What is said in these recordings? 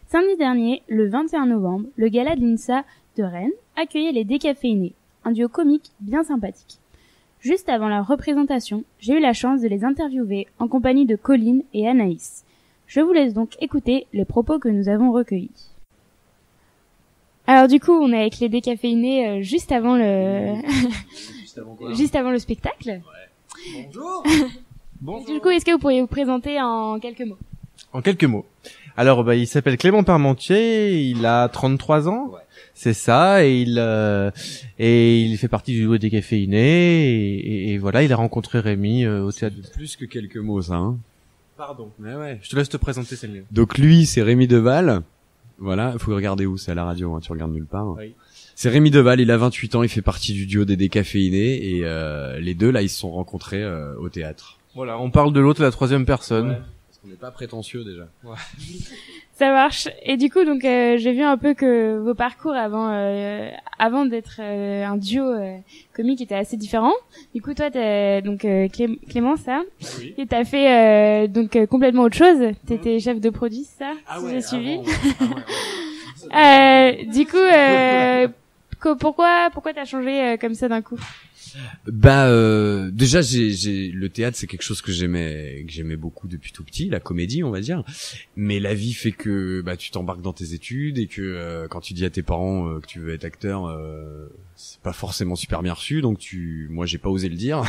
Samedi dernier, le 21 novembre, le gala de l'INSA de Rennes accueillait les Décaféinés, un duo comique bien sympathique. Juste avant la représentation, j'ai eu la chance de les interviewer en compagnie de Colline et Anaïs. Je vous laisse donc écouter les propos que nous avons recueillis. Alors du coup, on est avec les Décaféinés juste avant le juste avant le spectacle. Ouais. Bonjour. Bonjour. Du coup, est-ce que vous pourriez vous présenter en quelques mots? En quelques mots. Alors, il s'appelle Clément Parmentier, il a 33 ans, ouais. C'est ça, et il fait partie du duo des Décaféinés, et voilà, il a rencontré Rémi au théâtre. Plus que quelques mots, ça, hein. Pardon. Mais ouais, je te laisse te présenter, c'est mieux. Donc lui, c'est Rémi Deval. Voilà, faut regarder où, c'est à la radio, hein, tu regardes nulle part. Oui. C'est Rémi Deval, il a 28 ans, il fait partie du duo des Décaféinés, et les deux, là, ils se sont rencontrés au théâtre. Voilà, on parle de l'autre à la troisième personne. Ouais. On n'est pas prétentieux déjà. Ouais. Ça marche. Et du coup, donc j'ai vu un peu que vos parcours avant d'être un duo comique étaient assez différents. Du coup, toi, t'es donc Clément, ça, oui. Et t'as fait donc complètement autre chose. T'étais chef de produit, ça, si j'ai suivi. Du coup, pourquoi t'as changé comme ça d'un coup? Déjà le théâtre, c'est quelque chose que j'aimais beaucoup depuis tout petit, la comédie, on va dire. Mais la vie fait que tu t'embarques dans tes études et que quand tu dis à tes parents que tu veux être acteur, c'est pas forcément super bien reçu. Donc moi j'ai pas osé le dire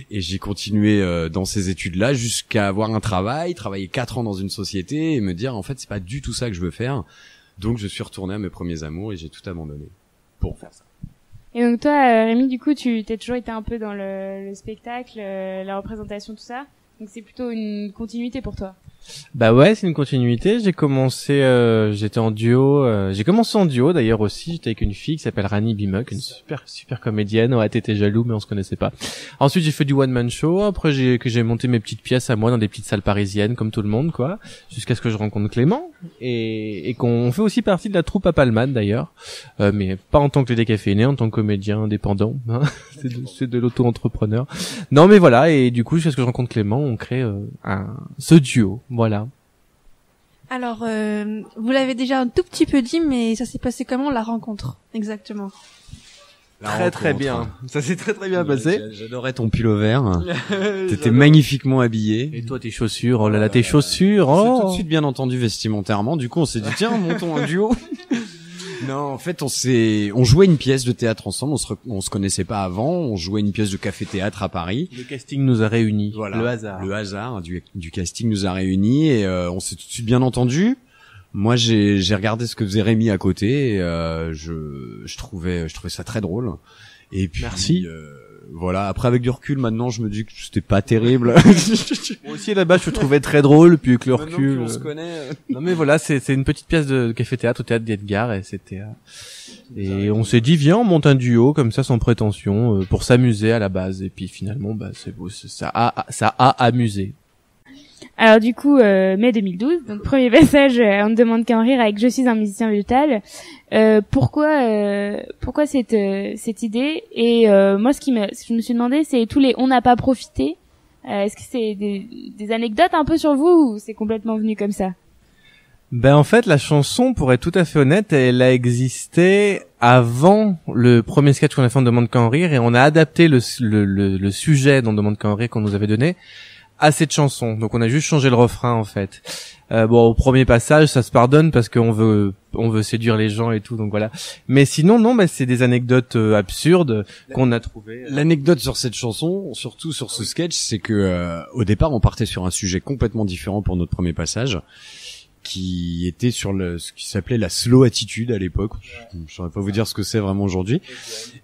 et j'ai continué dans ces études-là jusqu'à avoir un travail, travailler 4 ans dans une société et me dire en fait c'est pas du tout ça que je veux faire. Donc je suis retourné à mes premiers amours et j'ai tout abandonné pour faire ça. Et donc toi, Rémi, du coup, t'as toujours été un peu dans le spectacle, la représentation, tout ça. Donc c'est plutôt une continuité pour toi. Bah ouais, c'est une continuité. J'ai commencé en duo d'ailleurs aussi. J'étais avec une fille qui s'appelle Rani Bimuck, une super comédienne. Ouais, t'étais jaloux, mais on se connaissait pas. Ensuite, j'ai fait du one man show. Après, j'ai monté mes petites pièces à moi dans des petites salles parisiennes, comme tout le monde, quoi. Jusqu'à ce que je rencontre Clément et qu'on fait aussi partie de la troupe à Palman d'ailleurs, mais pas en tant que les Décaféinés, en tant que comédien indépendant. Hein. c'est de l'auto-entrepreneur. Non, mais voilà. Et du coup, jusqu'à ce que je rencontre Clément, on crée ce duo. Voilà. Alors, vous l'avez déjà un tout petit peu dit, mais ça s'est passé comment la rencontre, exactement? Très bien. Ça s'est très bien passé. J'adorais ton pull vert. T'étais magnifiquement habillé. Et toi, tes chaussures. Oh là là, tes chaussures. Oh. C'est tout de suite bien entendu vestimentairement. Du coup, on s'est dit tiens, montons un duo. Non, en fait, on jouait une pièce de théâtre ensemble. On se connaissait pas avant. On jouait une pièce de café-théâtre à Paris. Le casting nous a réunis. Voilà. Le hasard du casting nous a réunis et on s'est tout de suite bien entendu. Moi, j'ai regardé ce que faisait Rémi à côté et je trouvais ça très drôle. Et puis, merci. Voilà. Après, avec du recul, maintenant, je me dis que c'était pas terrible. Moi aussi, là-bas, je le trouvais très drôle, puis avec le recul. On se connaît. Non, mais voilà, c'est une petite pièce de café-théâtre au théâtre d'Edgar, et c'était, et on s'est dit, viens, on monte un duo, comme ça, sans prétention, pour s'amuser à la base. Et puis, finalement, c'est beau, ça a amusé. Alors du coup, mai 2012, donc premier passage, on ne demande qu'à en rire avec Je suis un musicien végétal. Pourquoi cette idée? Et moi, ce que je me suis demandé, c'est tous les on n'a pas profité. Est-ce que c'est des anecdotes un peu sur vous ou c'est complètement venu comme ça? Ben en fait, la chanson, pour être tout à fait honnête, elle a existé avant le premier sketch qu'on a fait On ne demande qu'à en rire, et on a adapté le sujet d'On ne demande qu'à en rire qu'on nous avait donné à cette chanson. Donc on a juste changé le refrain en fait. Au premier passage, ça se pardonne parce qu'on veut séduire les gens et tout, donc voilà. Mais sinon non, c'est des anecdotes absurdes qu'on a trouvées. L'anecdote sur cette chanson, surtout sur ce sketch, c'est que au départ, on partait sur un sujet complètement différent pour notre premier passage, qui était sur ce qui s'appelait la slow attitude à l'époque. Je saurais pas vous dire ce que c'est vraiment aujourd'hui.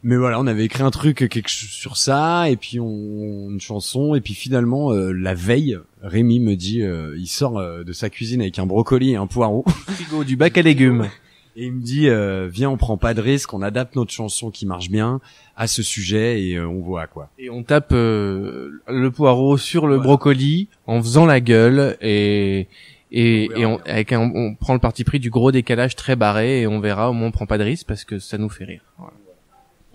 Mais voilà, on avait écrit un truc sur ça, et puis une chanson, et puis finalement, la veille, Rémi me dit, il sort de sa cuisine avec un brocoli et un poireau. Frigo, du bac à légumes. Et il me dit, viens, on prend pas de risque, on adapte notre chanson qui marche bien à ce sujet, et on voit quoi. Et on tape le poireau sur le brocoli en faisant la gueule, et on prend le parti pris du gros décalage très barré, et on verra, au moins on prend pas de risque parce que ça nous fait rire. Voilà.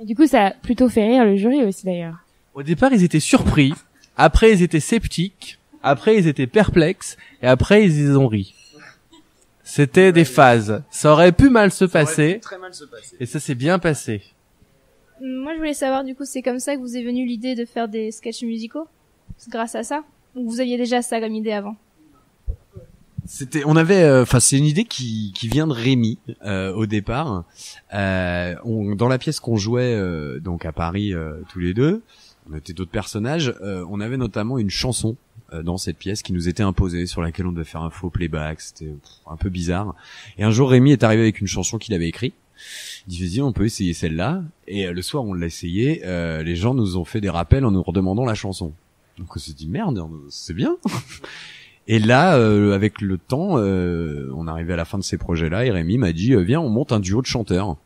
Et du coup, ça a plutôt fait rire le jury aussi d'ailleurs. Au départ, ils étaient surpris, après ils étaient sceptiques, après ils étaient perplexes, et après ils ont ri. C'était des phases. Ça aurait pu mal se passer. Très mal se passer. Et ça s'est bien passé. Moi, je voulais savoir, du coup, c'est comme ça que vous est venue l'idée de faire des sketchs musicaux? C'est grâce à ça? Ou vous aviez déjà ça comme idée avant? C'est une idée qui vient de Rémi au départ. Dans la pièce qu'on jouait donc à Paris tous les deux, on était d'autres personnages. On avait notamment une chanson dans cette pièce qui nous était imposée, sur laquelle on devait faire un faux playback. C'était un peu bizarre. Et un jour, Rémi est arrivé avec une chanson qu'il avait écrite. Il dit, on peut essayer celle-là. Et le soir, on l'a essayé. Les gens nous ont fait des rappels en nous redemandant la chanson. Donc on s'est dit, merde, c'est bien. Et là, avec le temps, on arrivait à la fin de ces projets-là, et Rémi m'a dit, viens, on monte un duo de chanteurs.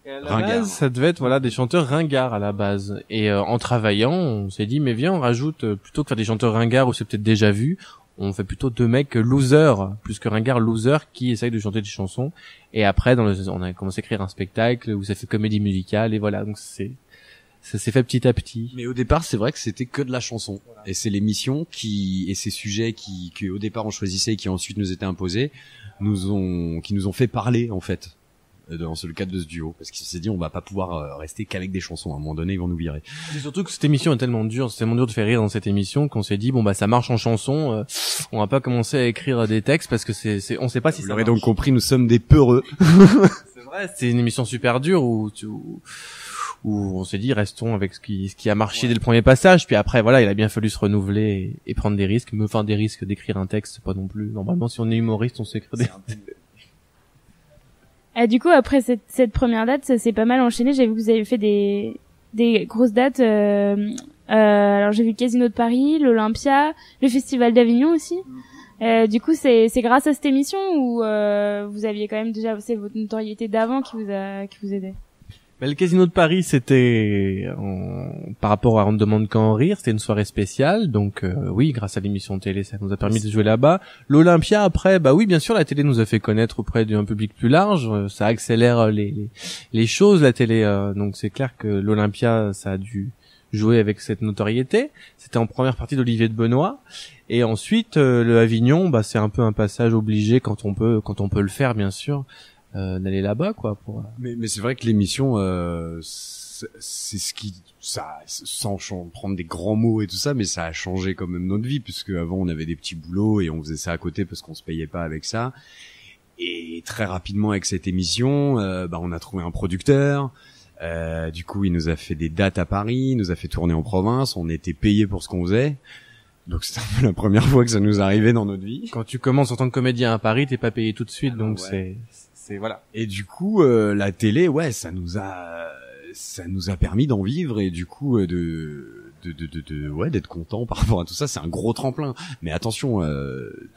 Et à la Ringards. base, ça devait être des chanteurs ringards à la base. Et en travaillant, on s'est dit, mais viens, on rajoute, plutôt que faire des chanteurs ringards où c'est peut-être déjà vu, on fait plutôt 2 mecs losers, plus que ringards, losers, qui essayent de chanter des chansons. Et après, on a commencé à écrire un spectacle où ça fait comédie musicale, et voilà, donc ça s'est fait petit à petit. Mais au départ, c'est vrai que c'était que de la chanson. Voilà. Et c'est l'émission et ces sujets que au départ on choisissait et qui ensuite nous étaient imposés, qui nous ont fait parler, en fait, dans le cadre de ce duo. Parce qu'ils se sont dit, on va pas pouvoir rester qu'avec des chansons. À un moment donné, ils vont nous virer. C'est surtout que cette émission est tellement dure, c'est tellement dur de faire rire dans cette émission qu'on s'est dit, ça marche en chanson, on va pas commencer à écrire des textes parce que on sait pas si Vous ça l'aurez marche. donc compris, nous sommes des peureux. C'est vrai, c'est une émission super dure où on s'est dit restons avec ce qui a marché dès le premier passage, puis après il a bien fallu se renouveler et prendre des risques, des risques d'écrire un texte, pas non plus. Normalement si on est humoriste, on sait écrire des Du coup, après cette première date, ça s'est pas mal enchaîné. J'ai vu que vous avez fait des grosses dates. Alors j'ai vu le Casino de Paris, l'Olympia, le Festival d'Avignon aussi. Du coup, c'est grâce à cette émission ou vous aviez quand même déjà votre notoriété d'avant qui vous aidait? Le Casino de Paris, c'était par rapport à On ne demande qu'à en rire, c'était une soirée spéciale, donc oui, grâce à l'émission télé, ça nous a permis de jouer là-bas. L'Olympia, après, oui, bien sûr, la télé nous a fait connaître auprès d'un public plus large, ça accélère les choses, la télé, donc c'est clair que l'Olympia, ça a dû jouer avec cette notoriété. C'était en première partie d'Olivier de Benoît, et ensuite le Avignon, c'est un peu un passage obligé quand on peut le faire, bien sûr. D'aller là-bas Mais c'est vrai que l'émission c'est ce qui sans prendre des grands mots et tout ça, mais ça a changé quand même notre vie, puisque avant on avait des petits boulots et on faisait ça à côté parce qu'on se payait pas avec ça. Et très rapidement avec cette émission, on a trouvé un producteur. Du coup, il nous a fait des dates à Paris, il nous a fait tourner en province, on était payé pour ce qu'on faisait. Donc c'était un peu la première fois que ça nous arrivait dans notre vie. Quand tu commences en tant que comédien à Paris, t'es pas payé tout de suite, donc c'est voilà. Et du coup, la télé, ça nous a permis d'en vivre, et du coup d'être content par rapport à tout ça. C'est un gros tremplin. Mais attention,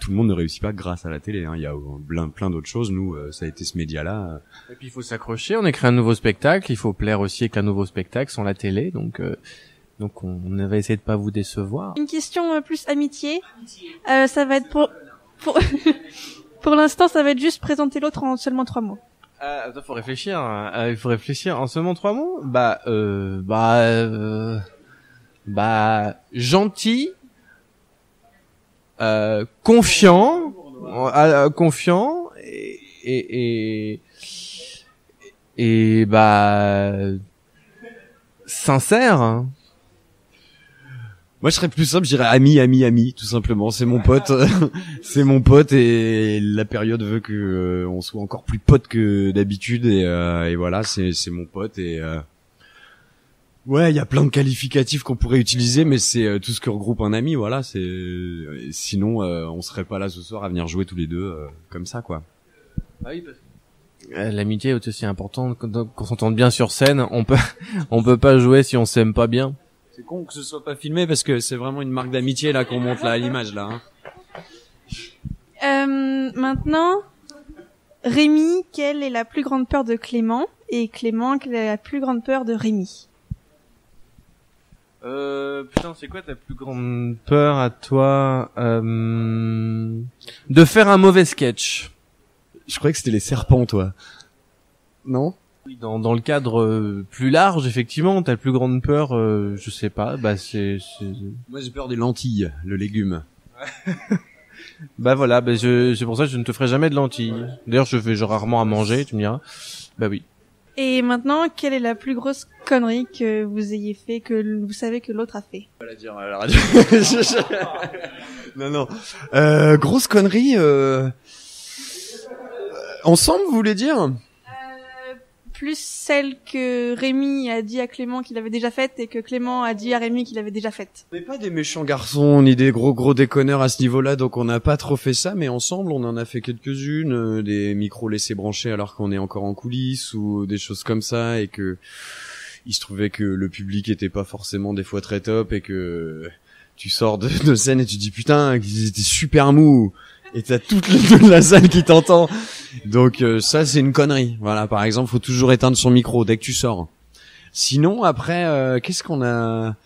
tout le monde ne réussit pas grâce à la télé, hein. Il y a plein d'autres choses. Nous, ça a été ce média-là. Et puis il faut s'accrocher. On écrit un nouveau spectacle. Il faut plaire aussi avec un nouveau spectacle sans la télé. Donc on va essayer de pas vous décevoir. Une question plus amitié. Ça va être pour pour l'instant, ça va être juste présenter l'autre en seulement 3 mots. Attends, faut réfléchir. Il faut réfléchir en seulement 3 mots. Gentil, confiant, et sincère. Hein. Moi, je serais plus simple, je dirais ami, tout simplement. C'est mon pote, c'est mon pote, et la période veut que on soit encore plus potes que d'habitude, et voilà, c'est mon pote, et il y a plein de qualificatifs qu'on pourrait utiliser, mais c'est tout ce que regroupe un ami, voilà. Sinon, on serait pas là ce soir à venir jouer tous les deux comme ça, quoi. Oui, parce que l'amitié est aussi importante. Quand on s'entend bien sur scène, on peut pas jouer si on s'aime pas bien. C'est con que ce soit pas filmé, parce que c'est vraiment une marque d'amitié là qu'on montre là à l'image là. Maintenant, Rémi, quelle est la plus grande peur de Clément, et Clément, quelle est la plus grande peur de Rémi? C'est quoi ta plus grande peur à toi? De faire un mauvais sketch. Je croyais que c'était les serpents, toi. Non? Oui, dans le cadre plus large, effectivement, ta plus grande peur, je sais pas, c'est... Moi, j'ai peur des lentilles, le légume. Bah voilà, c'est pour ça que je ne te ferai jamais de lentilles. D'ailleurs, je fais rarement à manger, tu me diras. Bah oui. Et maintenant, quelle est la plus grosse connerie que vous ayez fait, que vous savez que l'autre a fait? Pas la dire à la radio. Non. Grosse connerie. Ensemble, vous voulez dire? Plus celle que Rémi a dit à Clément qu'il avait déjà faite et que Clément a dit à Rémi qu'il avait déjà faite. On n'est pas des méchants garçons ni des gros déconneurs à ce niveau-là, donc on n'a pas trop fait ça, mais ensemble on en a fait quelques-unes, des micros laissés branchés alors qu'on est encore en coulisses ou des choses comme ça, et que il se trouvait que le public était pas forcément des fois très top et que tu sors de scène et tu dis putain, ils étaient super mous. Et t'as toute la salle qui t'entend. Donc ça c'est une connerie. Voilà, par exemple, faut toujours éteindre son micro dès que tu sors. Sinon après qu'est-ce qu'on a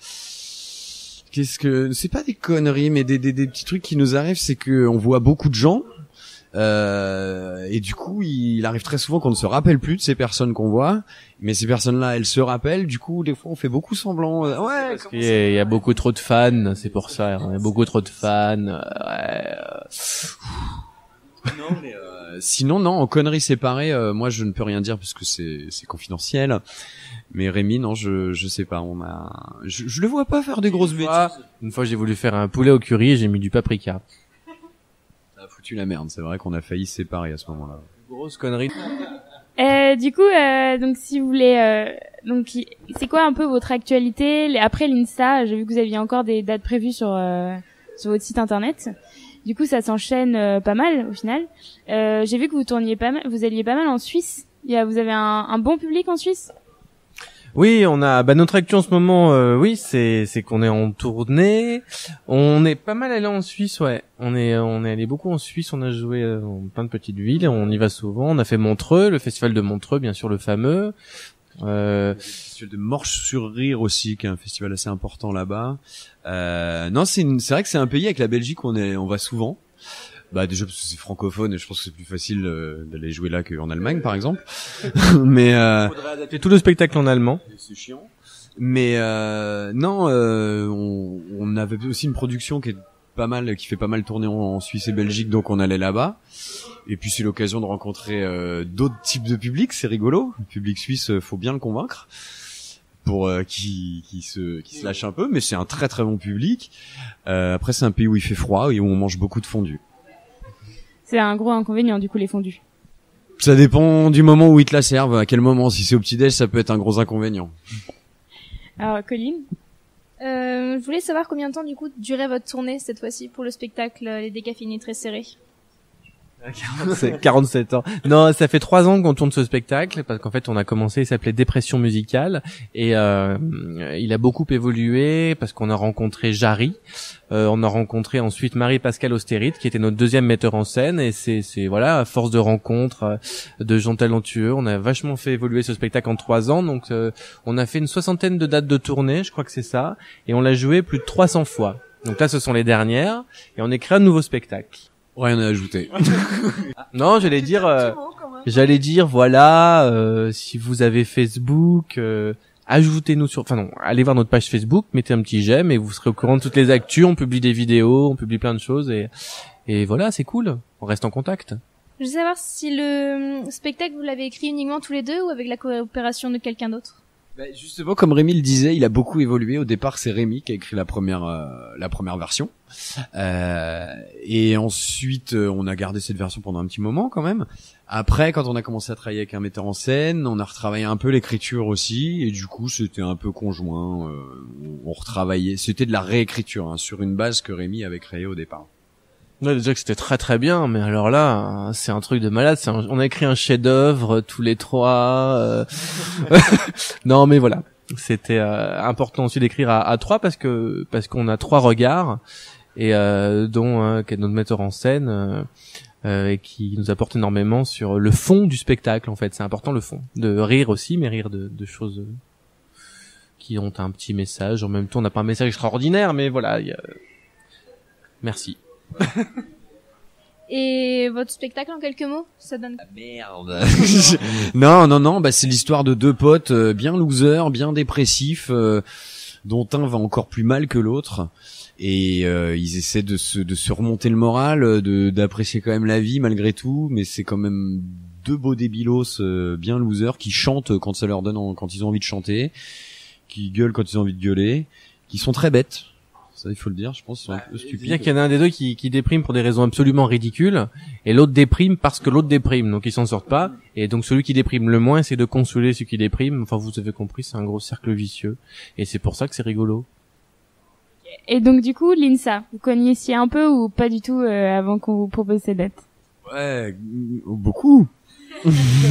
c'est pas des conneries mais des petits trucs qui nous arrivent, c'est que on voit beaucoup de gens et du coup, il arrive très souvent qu'on ne se rappelle plus de ces personnes qu'on voit, mais ces personnes-là, elles se rappellent. Du coup, des fois, on fait beaucoup semblant. Ouais, parce qu'il y a beaucoup trop de fans, c'est pour ça. Il y a beaucoup trop de fans. Non, mais sinon, non, en conneries séparées, moi, je ne peux rien dire parce que c'est confidentiel. Mais Rémi, non, je sais pas. Je le vois pas faire des grosses bêtises. Une fois, j'ai voulu faire un poulet au curry et j'ai mis du paprika. Ça a foutu la merde. C'est vrai qu'on a failli se séparer à ce moment-là. Grosse connerie. Du coup, donc si vous voulez, donc c'est quoi un peu votre actualité après l'Insta? J'ai vu que vous aviez encore des dates prévues sur votre site internet. Du coup, ça s'enchaîne pas mal au final. J'ai vu que vous alliez pas mal en Suisse. Vous avez un bon public en Suisse? Oui, on a notre actu en ce moment. Oui, c'est qu'on est en tournée. On est pas mal allé en Suisse, ouais. On est allé beaucoup en Suisse. On a joué dans plein de petites villes. On y va souvent. On a fait Montreux, le festival de Montreux, bien sûr, le fameux. Le festival de Morges-sur-Rire aussi, qui est un festival assez important là-bas. Non, c'est vrai que c'est un pays avec la Belgique où on va souvent. Bah déjà parce que c'est francophone et je pense que c'est plus facile d'aller jouer là qu'en Allemagne par exemple. Mais faudrait adapter tout le spectacle en allemand. C'est chiant. Mais non, on avait aussi une production qui fait pas mal tourner en Suisse et Belgique, donc on allait là-bas. Et puis c'est l'occasion de rencontrer d'autres types de publics, c'est rigolo. Le public suisse, faut bien le convaincre pour qui se lâche un peu, mais c'est un très très bon public. Après c'est un pays où il fait froid et où on mange beaucoup de fondue. C'est un gros inconvénient, du coup, les fondus. Ça dépend du moment où ils te la servent. À quel moment? Si c'est au petit-déj, ça peut être un gros inconvénient. Alors, Colline? Je voulais savoir combien de temps, du coup, durait votre tournée, cette fois-ci, pour le spectacle Les Décaféinés très serrés. 47 ans. Non, ça fait 3 ans qu'on tourne ce spectacle, parce qu'en fait, on a commencé, il s'appelait Dépression musicale, et il a beaucoup évolué, parce qu'on a rencontré Jarry, on a rencontré ensuite Marie-Pascale Austérite, qui était notre deuxième metteur en scène, et c'est voilà, à force de rencontres, de gens talentueux, on a vachement fait évoluer ce spectacle en 3 ans, donc on a fait une 60aine de dates de tournée, je crois que c'est ça, et on l'a joué plus de 300 fois. Donc là, ce sont les dernières, et on a créé un nouveau spectacle. Rien à ajouter. Non, j'allais dire, voilà, si vous avez Facebook, ajoutez-nous allez voir notre page Facebook, mettez un petit j'aime et vous serez au courant de toutes les actus. On publie des vidéos, on publie plein de choses et voilà, c'est cool. On reste en contact. Je veux savoir si le spectacle vous l'avez écrit uniquement tous les deux ou avec la coopération de quelqu'un d'autre. Justement, comme Rémi le disait, il a beaucoup évolué. Au départ, c'est Rémi qui a écrit la première version. Et ensuite, on a gardé cette version pendant un petit moment quand même. Après, quand on a commencé à travailler avec un metteur en scène, on a retravaillé un peu l'écriture aussi. Et du coup, c'était un peu conjoint. On retravaillait. C'était de la réécriture sur une base que Rémi avait créée au départ. Ouais, déjà que c'était très très bien, mais alors là, c'est un truc de malade. On a écrit un chef-d'œuvre tous les trois. Non, mais voilà, c'était important aussi d'écrire à trois parce qu'on a 3 regards et dont qui est notre metteur en scène et qui nous apporte énormément sur le fond du spectacle. En fait, c'est important le fond, de rire aussi, mais rire de choses qui ont un petit message. En même temps, on n'a pas un message extraordinaire, mais voilà. Merci. Et votre spectacle en quelques mots, ça donne... Ah, merde. Non, c'est l'histoire de 2 potes bien losers, bien dépressifs, dont un va encore plus mal que l'autre. et ils essaient de se remonter le moral, d'apprécier quand même la vie malgré tout, mais c'est quand même deux beaux débilos bien losers qui chantent quand ça leur donne quand ils ont envie de chanter, qui gueulent quand ils ont envie de gueuler, qui sont très bêtes. Ça, il faut le dire, je pense, ils sont un peu stupides. Bien qu'il y en a un des deux qui déprime pour des raisons absolument ridicules, et l'autre déprime parce que l'autre déprime, donc ils s'en sortent pas, et donc celui qui déprime le moins, c'est de consoler celui qui déprime. Enfin, vous avez compris, c'est un gros cercle vicieux, et c'est pour ça que c'est rigolo. Et donc du coup, l'INSA, vous connaissiez un peu ou pas du tout avant qu'on vous propose ces dates? Ouais, beaucoup.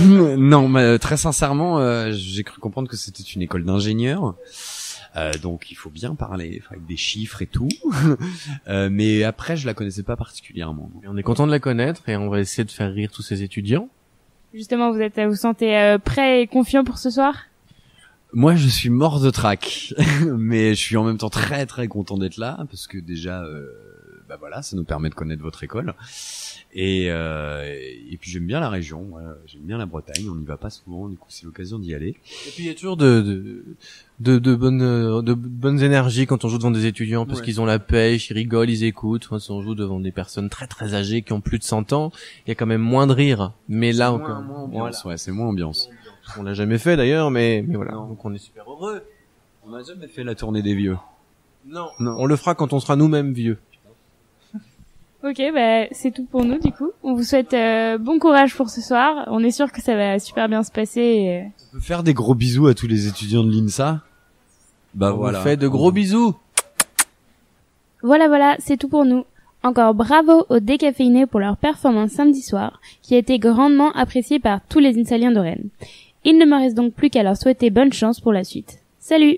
Non, mais très sincèrement, j'ai cru comprendre que c'était une école d'ingénieurs. Donc il faut bien parler avec des chiffres et tout. Mais après, je la connaissais pas particulièrement. Et on est content de la connaître, et on va essayer de faire rire tous ces étudiants. Justement, vous sentez prêt et confiant pour ce soir? Moi, je suis mort de trac, mais je suis en même temps très très content d'être là parce que déjà, bah voilà, ça nous permet de connaître votre école. Et puis j'aime bien la région, voilà. J'aime bien la Bretagne, on n'y va pas souvent, du coup c'est l'occasion d'y aller. Et puis il y a toujours de bonnes énergies quand on joue devant des étudiants, parce qu'ils ont la pêche, ils rigolent, ils écoutent. Enfin, si on joue devant des personnes très très âgées qui ont plus de 100 ans, il y a quand même moins de rire. Mais là encore, moins ambiance, ouais, c'est moins ambiance. On l'a jamais fait d'ailleurs, mais voilà. Donc on est super heureux. On n'a jamais fait la tournée des vieux. Non. On le fera quand on sera nous-mêmes vieux. Ok, bah c'est tout pour nous du coup. On vous souhaite bon courage pour ce soir. On est sûr que ça va super bien se passer. On peut faire des gros bisous à tous les étudiants de l'INSA. Bah on voilà. vous fait de gros bisous. Voilà, c'est tout pour nous. Encore bravo aux décaféinés pour leur performance samedi soir, qui a été grandement appréciée par tous les Insaliens de Rennes. Il ne me reste donc plus qu'à leur souhaiter bonne chance pour la suite. Salut!